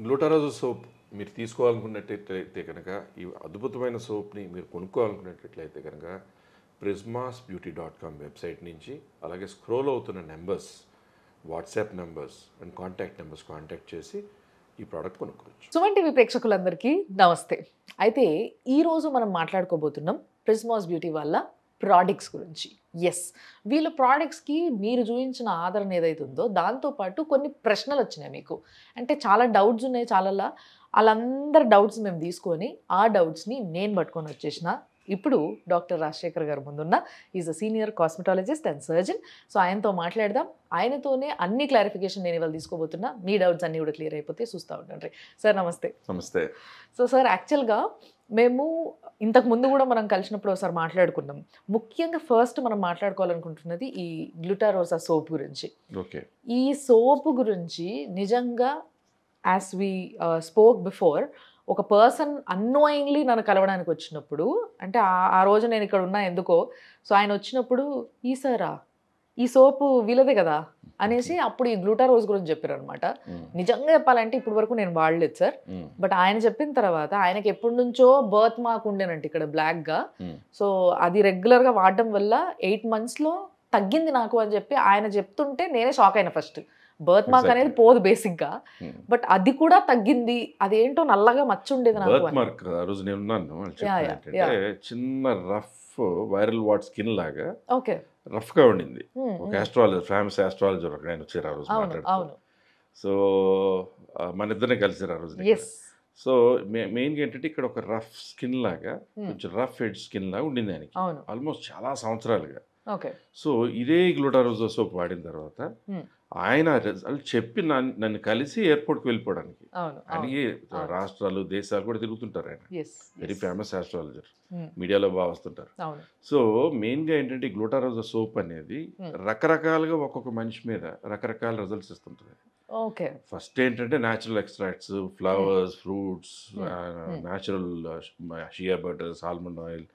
గ్లూటారోజో soap మీరు తీసుకోవాలనుకున్నట్లయితే కనుక ఈ అద్భుతమైన సోప్ని మీరు కొనుక్కోవాలనుకున్నట్లయితే కనుక prismasbeauty.com వెబ్సైట్ నుంచి అలాగే స్క్రోల్ అవుతున్న numbers WhatsApp numbers and contact numbers contact చేసి ఈ ప్రోడక్ట్ కొనుక్కోవచ్చు. సుమన్ టీవీ ప్రేక్షకులందరికీ నమస్తే. అయితే ఈరోజు మనం మాట్లాడుకోబోతున్నాం ప్రిస్మాస్ బ్యూటీ వాళ్ళ ప్రోడక్ట్స్ గురించి. ఎస్, వీళ్ళ ప్రోడక్ట్స్కి మీరు చూపించిన ఆదరణ ఏదైతే ఉందో దాంతోపాటు కొన్ని ప్రశ్నలు వచ్చినాయి మీకు. అంటే చాలా డౌట్స్ ఉన్నాయి చాలా. వాళ్ళందరి డౌట్స్ మేము తీసుకొని ఆ డౌట్స్ని నేను పట్టుకొని వచ్చేసిన. ఇప్పుడు డాక్టర్ రాజశేఖర్ గారు ముందున్న is a senior cosmetologist and surgeon. So ఆయనతో మాట్లాడదాం. ఆయనతోనే అన్ని క్లారిఫికేషన్ నేను ఇవాళ తీసుకోబోతున్నా. మీ డౌట్స్ అన్నీ కూడా క్లియర్ అయిపోతే చూస్తూ ఉండండి. సార్ నమస్తే. నమస్తే. సో సార్, యాక్చువల్గా మేము ఇంతకు ముందు కూడా మనం కలిసినప్పుడు ఒకసారి మాట్లాడుకున్నాం. ముఖ్యంగా ఫస్ట్ మనం మాట్లాడుకోవాలనుకుంటున్నది ఈ గ్లూటారోసా సోప్ గురించి. ఓకే. ఈ సోప్ గురించి నిజంగా యాజ్ వి స్పోక్ బిఫోర్, ఒక పర్సన్ అన్నోయింగ్లీ నన్ను కలవడానికి వచ్చినప్పుడు, అంటే ఆ రోజు నేను ఇక్కడ ఉన్నా ఎందుకో, సో ఆయన వచ్చినప్పుడు ఈ సోపు వీలదే కదా అనేసి అప్పుడు ఈ గ్లూటారోజ్ గురించి చెప్పారు అనమాట. నిజంగా చెప్పాలంటే ఇప్పటి వరకు నేను వాడలేదు సార్. బట్ ఆయన చెప్పిన తర్వాత ఆయనకి ఎప్పటి నుంచో బర్త్ మార్క్ ఉండేనంట ఇక్కడ బ్లాక్గా. సో అది రెగ్యులర్గా వాడడం వల్ల 8 monthsలో తగ్గింది నాకు అని చెప్పి ఆయన చెప్తుంటే నేనే షాక్ అయినా. ఫస్ట్ బర్త్ మార్క్ అనేది పోదు బేసిక్గా, బట్ అది కూడా తగ్గింది. అదేంటో నల్లగా మచ్చ ఉండేది నాకు. బర్త్ మార్క్ ఆ రోజు నేను ఉన్నాను. చిన్న రఫ్ వైరల్ వాట్ స్కిన్ లాగా రఫ్ గా ఉండింది. ఒక ఆస్ట్రాలజర్, ఫేమస్ ఆస్ట్రాలజర్ ఒక ఆయన వచ్చారు ఆ రోజు మాట్లాడుతూ. సో మన ఇద్దరిని కలిసారు ఆ రోజు. సో మెయిన్గా ఏంటంటే ఇక్కడ ఒక రఫ్ స్కిన్ లాగా, కొంచెం రఫ్ హెడ్ స్కిన్ లాగా ఉండింది ఆయనకి ఆల్మోస్ట్ చాలా సంవత్సరాలుగా. సో ఇదే గ్లూటారోజో సోప్ వాడిన తర్వాత ఆయన రిజల్ట్ చెప్పి నన్ను కలిసి ఎయిర్పోర్ట్కి వెళ్ళిపోవడానికి, అడిగి రాష్ట్రాలు దేశాలు కూడా తిరుగుతుంటారు ఆయన. వెరీ ఫేమస్ ఆస్ట్రాలజర్, మీడియాలో బాగా వస్తుంటారు. సో మెయిన్గా ఏంటంటే గ్లూటారోజో సోప్ అనేది రకరకాలుగా ఒక్కొక్క మనిషి మీద రకరకాల రిజల్ట్స్ ఇస్తుంటుంది. ఫస్ట్ ఏంటంటే natural extracts, flowers, fruits, natural shea butter, almond oil,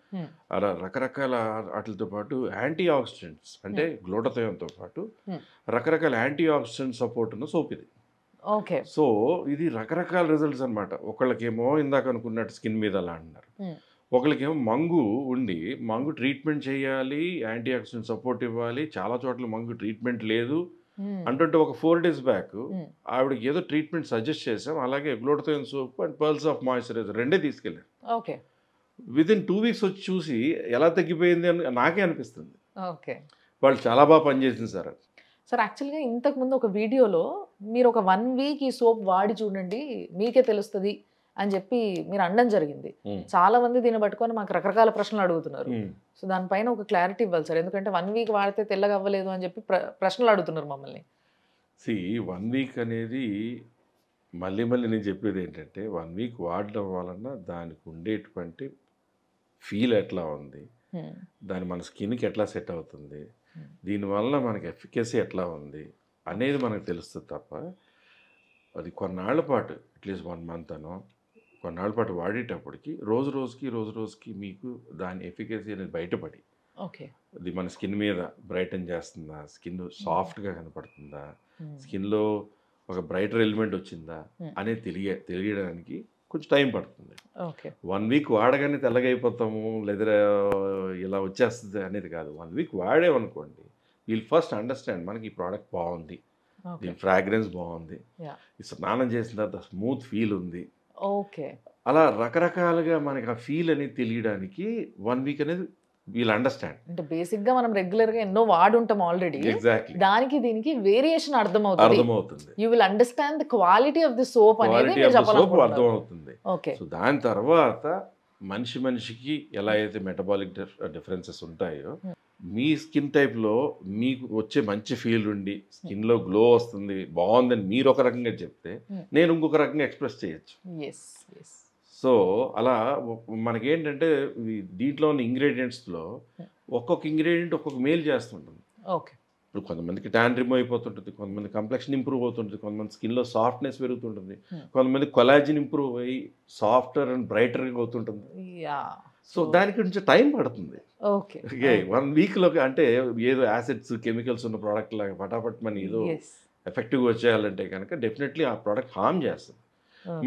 అలా రకరకాల వాటితో పాటు యాంటీ ఆక్సిడెంట్స్ అంటే గ్లూటాథయోన్తో పాటు రకరకాల యాంటీ ఆక్సిడెంట్ సపోర్ట్ ఉన్న సోప్ ఇది. సో ఇది రకరకాల రిజల్ట్స్ అనమాట. ఒకళ్ళకేమో ఇందాక అనుకున్నట్టు స్కిన్ మీద అలా అంటున్నారు, ఒకరికేమో మంగు ఉండి మంగు ట్రీట్మెంట్ చేయాలి, యాంటీ ఆక్సిడెంట్ సపోర్ట్ ఇవ్వాలి, చాలా చోట్ల మంగు ట్రీట్మెంట్ లేదు అంటుంటే ఒక 4 days బ్యాక్ ఆవిడకి ఏదో ట్రీట్మెంట్ సజెస్ట్ చేసాం. అలాగే glutathione soap and pearls of moisturiser రెండే తీసుకెళ్ళారు. వితిన్ 2 weeks వచ్చి చూసి ఎలా తగ్గిపోయింది అని నాకే అనిపిస్తుంది. వాళ్ళు చాలా బాగా పనిచేసింది సార్. సార్ యాక్చువల్గా ఇంతకుముందు ఒక వీడియోలో మీరు ఒక 1 week ఈ సోప్ వాడి చూడండి మీకే తెలుస్తుంది అని చెప్పి మీరు అనడం జరిగింది. చాలా మంది దీన్ని పట్టుకొని మాకు రకరకాల ప్రశ్నలు అడుగుతున్నారు. సో దానిపైన ఒక క్లారిటీ ఇవ్వాలి సార్, ఎందుకంటే 1 week వాడితే తెల్లగా అవ్వలేదు అని చెప్పి ప్రశ్నలు అడుగుతున్నారు మమ్మల్ని. 1 week అనేది మళ్ళీ నేను చెప్పేది ఏంటంటే 1 week వాడడం వలన దానికి ఉండేటువంటి ఫీల్ ఎట్లా ఉంది, దాని మన స్కిన్కి ఎట్లా సెట్ అవుతుంది, దీనివల్ల మనకి ఎఫికసీ ఎట్లా ఉంది అనేది మనకు తెలుస్తుంది తప్ప అది కొన్నాళ్ళ పాటు అట్లీస్ట్ 1 month అనో కొన్నాళ్ళ పాటు వాడేటప్పటికి రోజు రోజుకి మీకు దాని ఎఫికసీ అనేది బయటపడి అది మన స్కిన్ మీద బ్రైటన్ చేస్తుందా, స్కిన్ సాఫ్ట్గా కనపడుతుందా, స్కిన్లో ఒక బ్రైటర్ ఎలిమెంట్ వచ్చిందా అనేది తెలియడానికి కొంచెం టైం పడుతుంది. 1 week వాడగానే తెల్లగా అయిపోతాము లేదా ఇలా వచ్చేస్తుంది అనేది కాదు. 1 week వాడేమనుకోండి, వీల్ ఫస్ట్ అండర్స్టాండ్ మనకి ఈ ప్రోడక్ట్ బాగుంది, దీని ఫ్రాగ్రెన్స్ బాగుంది, ఈ స్నానం చేసిన తర్వాత స్మూత్ ఫీల్ ఉంది, అలా రకరకాలుగా మనకి ఆ ఫీల్ అనేది తెలియడానికి 1 week అనేది వీల్ అండర్స్టాండ్. అంటే బేసిక్ గా మనం రెగ్యులర్ గా ఎన్నో వాడుంటాం ఆల్రెడీ, దానికి దీనికి వేరియేషన్ అర్థమవుతుంది. You will understand the quality of the soap అనేది అర్థమవుతుంది. సో దాని తర్వాత మనిషికి ఎలా అయితే మెటబాలిక్ డిఫరెన్సెస్ ఉంటాయో మీ స్కిన్ టైప్లో మీకు వచ్చే మంచి ఫీల్ ఉండి స్కిన్లో గ్లో వస్తుంది, బాగుందని మీరు ఒక రకంగా చెప్తే నేను ఇంకొక రకంగా ఎక్స్ప్రెస్ చేయొచ్చు. సో అలా మనకేంటంటే దీంట్లో ఉన్న ఇంగ్రీడియంట్స్లో ఒక్కొక్క ఇంగ్రీడియంట్ ఒక్కొక్క మేలు చేస్తుంటుంది. ఇప్పుడు కొంతమందికి ట్యాన్ రిమూవ్ అయిపోతుంటుంది, కొంతమంది కంప్లెక్షన్ ఇంప్రూవ్ అవుతుంటుంది, కొంతమంది స్కిన్లో సాఫ్ట్నెస్ పెరుగుతుంటుంది, కొంతమంది కొలాజిన్ ఇంప్రూవ్ అయ్యి సాఫ్టర్ అండ్ బ్రైటర్గా అవుతుంటుంది. సో దానికి కొంచెం టైం పడుతుంది. 1 weekలో అంటే ఏదో యాసిడ్స్ కెమికల్స్ ఉన్న ప్రోడక్ట్ లాగా ఫటాఫట్ మన ఏదో ఎఫెక్టివ్గా వచ్చేయాలంటే కనుక డెఫినెట్లీ ఆ ప్రోడక్ట్ హార్మ్ చేస్తుంది.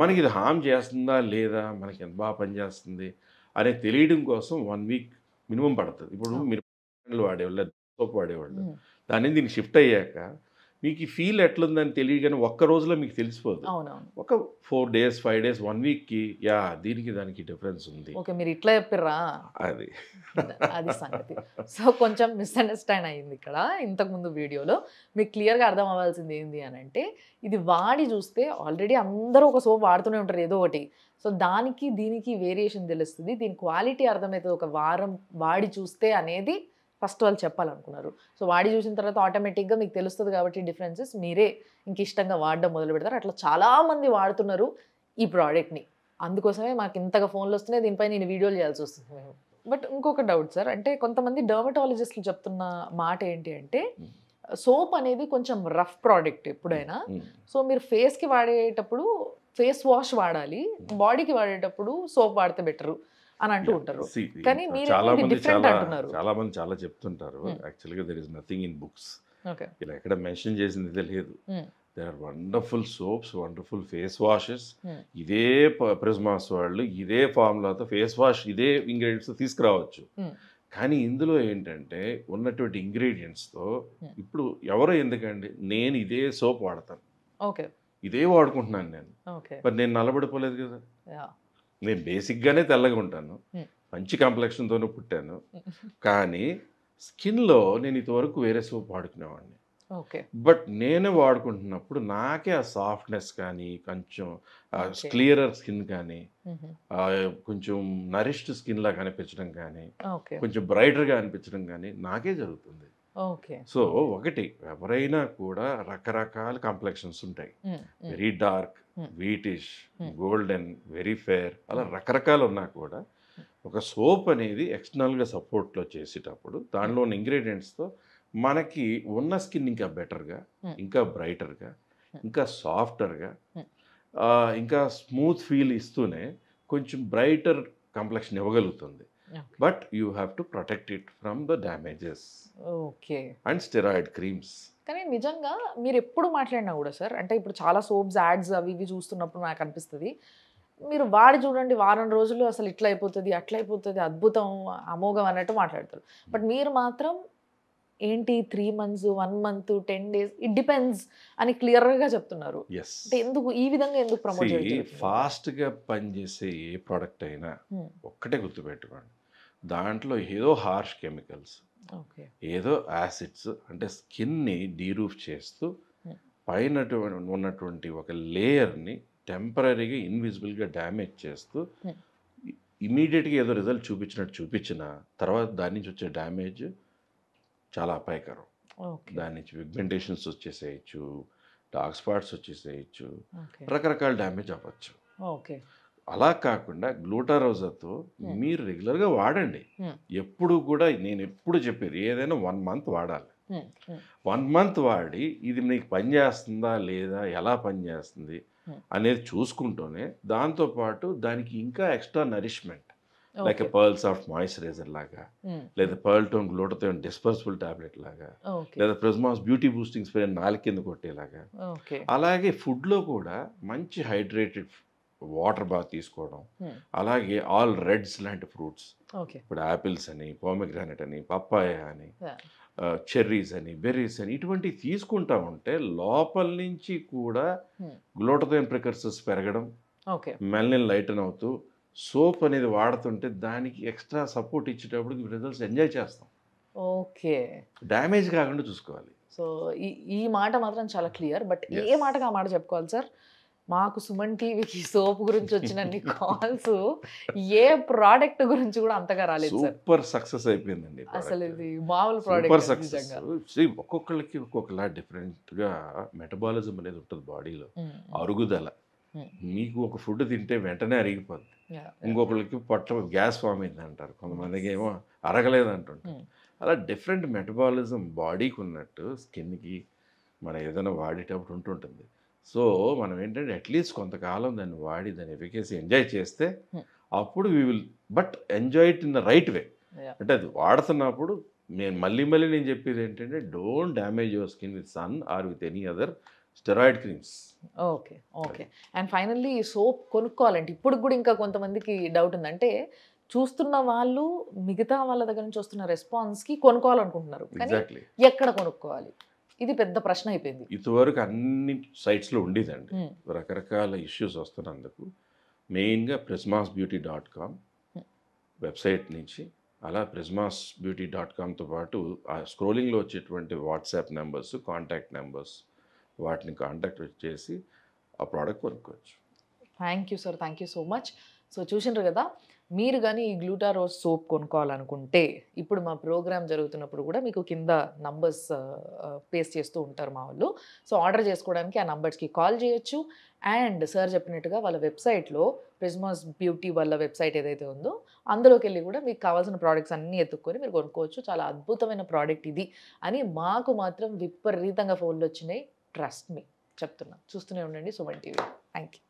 మనకి ఇది హామ్ చేస్తుందా లేదా, మనకి ఎంత బాగా పనిచేస్తుంది అనేది తెలియడం కోసం 1 వీక్ మినిమం పడుతుంది. ఇప్పుడు మీరు వాడేవాళ్ళు, సోప్ వాడేవాళ్ళు, దాని దీనికి షిఫ్ట్ అయ్యాక మీకు ఈ ఫీల్ ఎట్లుందని తెలియగానే ఒక్క రోజులో మీకు తెలిసిపోదు. ఒక 4 days 5 days 1 వీక్కి దీనికి దానికి డిఫరెన్స్ ఉంది. ఓకే, మీరు ఇట్లా చెప్పిర్రా, అది సంగతి. సో కొంచెం మిస్అండర్స్టాండ్ అయ్యింది ఇక్కడ. ఇంతకుముందు వీడియోలో మీకు క్లియర్గా అర్థం అవ్వాల్సింది ఏంటి అని అంటే, ఇది వాడి చూస్తే ఆల్రెడీ అందరూ ఒక సోప్ వాడుతూనే ఉంటారు ఏదో ఒకటి. సో దానికి దీనికి వేరియేషన్ తెలుస్తుంది, దీని క్వాలిటీ అర్థమవుతుంది ఒక వారం వాడి చూస్తే అనేది ఫస్ట్ వాళ్ళు చెప్పాలనుకున్నారు. సో వాడి చూసిన తర్వాత ఆటోమేటిక్గా మీకు తెలుస్తుంది కాబట్టి డిఫరెన్సెస్ మీరే ఇంక ఇష్టంగా వాడడం మొదలు పెడతారు. అట్లా చాలామంది వాడుతున్నారు ఈ ప్రోడక్ట్ని, అందుకోసమే మాకు ఇంతగా ఫోన్లు వస్తున్నాయి, దీనిపై నేను వీడియోలు చేయాల్సి వస్తుంది మేము. బట్ ఇంకొక డౌట్ సార్, అంటే కొంతమంది డర్మటాలజిస్టులు చెప్తున్న మాట ఏంటి అంటే, సోప్ అనేది కొంచెం రఫ్ ప్రోడక్ట్ ఎప్పుడైనా. సో మీరు ఫేస్కి వాడేటప్పుడు ఫేస్ వాష్ వాడాలి, బాడీకి వాడేటప్పుడు సోప్ వాడితే బెటరు అని అంటూ ఉంటారు. కానీ మీరు డిఫరెంట్ అంటున్నారు. చాలా మంది చాలా చెప్తుంటారు. యాక్చువల్గా there is nothing in books, ఇలా ఎక్కడ మెన్షన్ చేసింది తెలియదు. There are wonderful soaps, wonderful face washes. ఇదే ప్రిజ్మాస్ వాళ్ళు ఇదే ఫార్ములాతో ఫేస్ వాష్ ఇదే ఇంగ్రీడియంట్స్ తీసుకురావచ్చు. కానీ ఇందులో ఏంటంటే ఉన్నటువంటి ఇంగ్రీడియంట్స్తో ఇప్పుడు ఎవరో ఎందుకండి, నేను ఇదే సోప్ వాడతాను, ఇదే వాడుకుంటున్నాను నేను, మరి నేను నల్లబడిపోలేదు కదా. నేను బేసిక్గానే తెల్లగా ఉంటాను, మంచి కాంప్లెక్షన్తోనే పుట్టాను, కానీ స్కిన్లో నేను ఇంతవరకు వేరే సోప్ వాడుకునేవాడిని. బట్ నేనే వాడుకుంటున్నప్పుడు నాకే ఆ సాఫ్ట్నెస్ కానీ, కొంచెం క్లియరర్ స్కిన్ కానీ, కొంచెం నరిష్డ్ స్కిన్ లాగా అనిపించడం కానీ, కొంచెం బ్రైటర్గా అనిపించడం కానీ నాకే జరుగుతుంది. సో ఒకటి, ఎవరైనా కూడా రకరకాల కాంప్లెక్షన్స్ ఉంటాయి. Very dark, whitish, golden, very fair, అలా రకరకాలు ఉన్నా కూడా ఒక సోప్ అనేది ఎక్స్టర్నల్గా సపోర్ట్లో చేసేటప్పుడు దానిలో ఉన్న ఇంగ్రీడియంట్స్తో మనకి ఉన్న స్కిన్ ఇంకా బెటర్గా, ఇంకా బ్రైటర్గా, ఇంకా సాఫ్టర్గా, ఇంకా స్మూత్ ఫీల్ ఇస్తూనే కొంచెం బ్రైటర్ కాంప్లెక్షన్ ఇవ్వగలుగుతుంది. But you have to protect it from the damages and steroid creams. కానీ నిజంగా మీరు ఎప్పుడు మాట్లాడినా కూడా సార్, అంటే ఇప్పుడు చాలా సోప్స్ యాడ్స్ అవి ఇవి చూస్తున్నప్పుడు నాకు అనిపిస్తుంది, మీరు వాడి చూడండి వారం రోజులు అసలు ఇట్లా అయిపోతుంది అట్లా అయిపోతుంది అద్భుతం అమోఘం అన్నట్టు మాట్లాడతారు. బట్ మీరు మాత్రం ఏంటి 3 months 1 month 10 days it depends అని క్లియర్గా చెప్తున్నారు. అంటే ఎందుకు ఈ విధంగా ఎందుకు ప్రమోట్ చేయాలి? ఫాస్ట్గా పనిచేసే ఏ ప్రోడక్ట్ అయినా ఒక్కటే గుర్తుపెట్టుకోండి, దాంట్లో ఏదో హార్ష్ కెమికల్స్, ఏదో యాసిడ్స్, అంటే స్కిన్ని డీరూఫ్ చేస్తూ పైన ఉన్నటువంటి ఒక లేయర్ని టెంపరీగా ఇన్విజిబుల్గా డ్యామేజ్ చేస్తూ ఇమీడియట్గా ఏదో రిజల్ట్ చూపించినట్టు చూపించిన తర్వాత దాని నుంచి వచ్చే డ్యామేజ్ చాలా అపాయకరం. దాని నుంచి పిగ్మెంటేషన్స్ వచ్చేసేయచ్చు, డార్క్ స్పాట్స్ వచ్చేసేయచ్చు, రకరకాల డ్యామేజ్ అవ్వచ్చు. అలా కాకుండా గ్లూటారోజాతో మీరు రెగ్యులర్గా వాడండి. ఎప్పుడు కూడా నేను ఎప్పుడు చెప్పేది ఏదైనా 1 month వాడాలి. 1 month వాడి ఇది మీకు పనిచేస్తుందా లేదా, ఎలా పనిచేస్తుంది అనేది చూసుకుంటూనే దాంతోపాటు దానికి ఇంకా extra nourishment like pearl soft moisturiser లాగా, లేదా pearl tone glutathione dispersible tablet లాగా, లేదా ప్రిజ్మాస్ బ్యూటీ బూస్టింగ్ స్ప్రే 4 కింద కొట్టేలాగా. అలాగే ఫుడ్లో కూడా మంచి హైడ్రేటెడ్ వాటర్ బాగా తీసుకోవడం, అలాగే ఆల్ రెడ్స్ లాంటి ఫ్రూట్స్, ఇప్పుడు యాపిల్స్ అని, పోమెగ్రానైట్ అని, పప్పాయ అని, చెర్రీస్ అని, బెర్రీస్ అని, ఇటువంటివి తీసుకుంటా ఉంటే లోపల నుంచి కూడా గ్లూటాథియోన్ ప్రికర్సర్స్ పెరగడం, మెలనిన్ లైటన్ అవుతూ సోప్ అనేది వాడుతుంటే దానికి ఎక్స్ట్రా సపోర్ట్ ఇచ్చేటప్పుడు రిజల్ట్స్ ఎంజాయ్ చేస్తాం. డ్యామేజ్ కాకుండా చూసుకోవాలి. సో ఈ మాట మాత్రం చాలా క్లియర్. బట్ ఏ మాటగా ఆ మాట చెప్పుకోవాలి సార్, మాకు సుమన్ టీవీకి సోప్ గురించి వచ్చినన్ని కాల్స్ ఏ ప్రోడక్ట్ గురించి కూడా అంతగా రాలేదు. సూపర్ సక్సెస్ అయిపోయిందండి అసలు, ఇది మామూలు ప్రోడక్ట్. ఒక్కొక్కరికి ఒక్కొక్కలా డిఫరెంట్గా మెటబాలిజం అనేది ఉంటుంది బాడీలో, అరుగుదల. మీకు ఒక ఫుడ్ తింటే వెంటనే అరిగిపోద్ది, ఇంకొకరికి పొట్ట గ్యాస్ ఫామ్ అయింది అంటారు, కొంతమందికి ఏమో అరగలేదు అంటుంటారు. అలా డిఫరెంట్ మెటబాలిజం బాడీకి ఉన్నట్టు స్కిన్కి మనం ఏదైనా వాడేటప్పుడు ఉంటుంటుంది. సో మనం ఏంటంటే అట్లీస్ట్ కొంతకాలం దాన్ని వాడి దాని ఎఫికసీ ఎంజాయ్ చేస్తే అప్పుడు we will, but enjoy it in the right way. అంటే అది వాడుతున్నప్పుడు నేను మళ్ళీ నేను చెప్పేది ఏంటంటే, don't damage your skin with sun or with any other steroid creams. Okay, okay. And finally soap కొనుక్కోవాలంటే ఇప్పుడు కూడా ఇంకా కొంతమందికి డౌట్ ఉంది. అంటే చూస్తున్న వాళ్ళు మిగతా వాళ్ళ దగ్గర నుంచి వస్తున్న రెస్పాన్స్కి కొనుక్కోవాలనుకుంటున్నారు, కానీ ఎక్కడ కొనుక్కోవాలి ఇది పెద్ద ప్రశ్న అయిపోయింది. ఇదివరకు అన్ని సైట్స్లో ఉండేదండి, రకరకాల ఇష్యూస్ వస్తున్నందుకు మెయిన్గా prismasbeauty.com వెబ్సైట్ నుంచి, అలా prismasbeauty.comతో పాటు ఆ స్క్రోలింగ్లో వచ్చేటువంటి వాట్సాప్ నెంబర్స్, కాంటాక్ట్ నెంబర్స్, వాటిని కాంటాక్ట్ చేసి ఆ ప్రోడక్ట్ కొనుక్కోవచ్చు. Thank you sir, thank you so much. So చూసిండ్రు కదా, మీరు కానీ ఈ గ్లూటారోజ్ సోప్ కొనుక్కోవాలనుకుంటే ఇప్పుడు మా ప్రోగ్రామ్ జరుగుతున్నప్పుడు కూడా మీకు కింద నంబర్స్ పేస్ట్ చేస్తూ ఉంటారు మా వాళ్ళు. సో ఆర్డర్ చేసుకోవడానికి ఆ నంబర్స్కి కాల్ చేయొచ్చు. అండ్ సార్ చెప్పినట్టుగా వాళ్ళ వెబ్సైట్లో ప్రిస్మాస్ బ్యూటీ వాళ్ళ వెబ్సైట్ ఏదైతే ఉందో అందులోకి వెళ్ళి కూడా మీకు కావాల్సిన ప్రోడక్ట్స్ అన్నీ ఎత్తుక్కొని మీరు కొనుక్కోవచ్చు. చాలా అద్భుతమైన ప్రోడక్ట్ ఇది అని మాకు మాత్రం విపరీతంగా ఫోన్లు వచ్చినాయి. ట్రస్ట్ మీ చెప్తున్నా. చూస్తూనే ఉండండి సుమన్ టీవీ. Thank you.